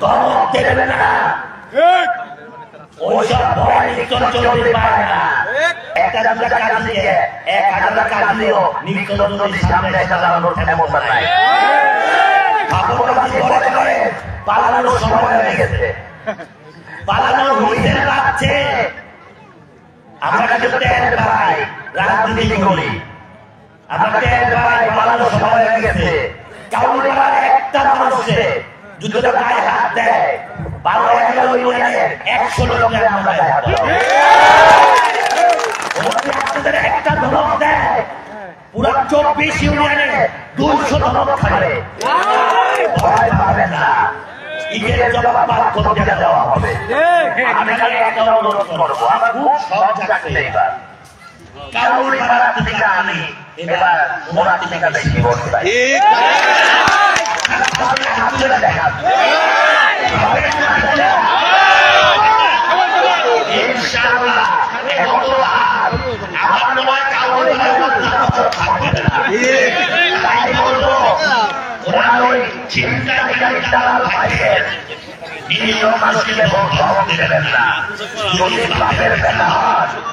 ধমক দেবেন না, ওইসব ভয় নির্জন চলতে পারে না। একটা দুটা কাজ দিয়ে 1000 কাজ দিয়েও নির্জন যদি সামনে এসে দাঁড়ানোর ক্ষমতা নাই। খবরবাজি বলে করে পালানোর সময় হয়ে গেছে, পালানোর হুইসেল বাজছে। আমরা কিন্তু টের পাই রাজনীতি করি, আমরা টের পাই পালানোর সময় হয়ে গেছে। কাউরিপাড়ার একটা মানুষে যুদ্ধটা গায়ে হাত দেয়, 12-11 ইউনিয়নে 100 লোকের আমরা গায়ে হাত দেয়। আপনাদের একটা ধমক দেয়, পুরা 24 ইউনিয়নে 200 ধমক খাবে। ভয় পাবে না, ঈদের জবাব বাধ্যতা দেওয়া হবে। আমি খালি একটা অনুরোধ করবো, আমার খুব সহজ থাকতে এবার কাউরিপাড়া থেকে আমি এবার ওনার থেকে বেশি ভোট পাই। ইনশাআল্লাহ আমার নয় তাই বলবো, ওরা ওই চিন্তাকারী দালাল ভাইয়ের নিরীহ মানুষকে ভোট দেবেন না। যদি বাপের বেলা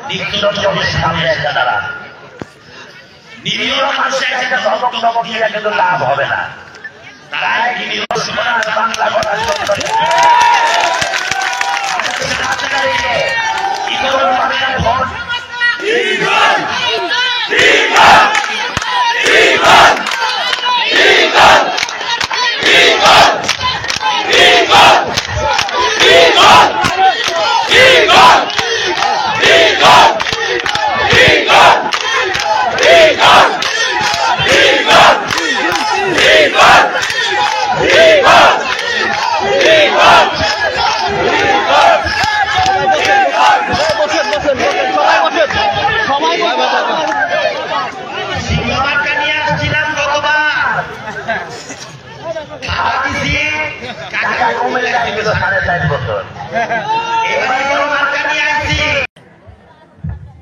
নির্জন সামনে এসে দাঁড়ান, নিরীহ মানুষের একটা ধমক দিয়ে কিন্তু লাভ হবে না। তারাই নিরীহ সোনার বাংলা করার জন্য ভোট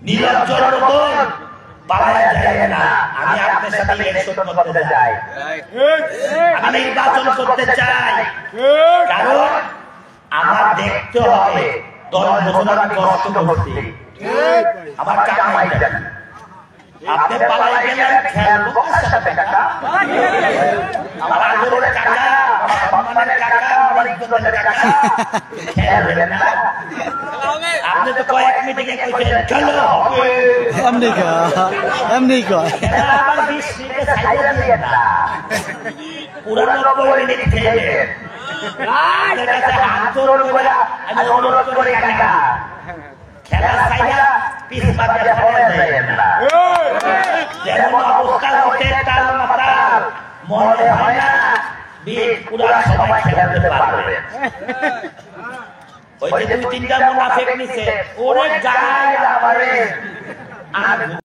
নিরঞ্জনের উপর পালায়া যায় না। আমি আপনার সাথে ইলেকশন করতে চাই, আমি নির্বাচন করতে চাই, কারণ আমার দেখতে হবে 10 বছর আমি কষ্ট করছি, আমার কামাই দেন। আপনি পালাই গেলেন, খেলবো কার সাথে কাকা? আমার আদরের কাকা, আমার সম্মানের কাকা, আমার ইজ্জতের কাকা, খেলবেন না। আপনি তো কয়েক মিনিটে কইছেন চলো, এমনি কয় আমার 20 মিনিটে ছাইরা দিয়ে না, পুরো 90 মিনিট খেলবেন। আপনার কাছে হাত জোড় করে আমি অনুরোধ করি কাকা, খেলা ছাইরা পিছ পাতে পড়ে যাবেন না। যেমন অবস্থা হচ্ছে তার মাতার মনে হয় না পুরা সময় খেলতে পারবেন। ওই যে 2-3টা মুনাফিক নিছে, ওরে গায় আমারে আর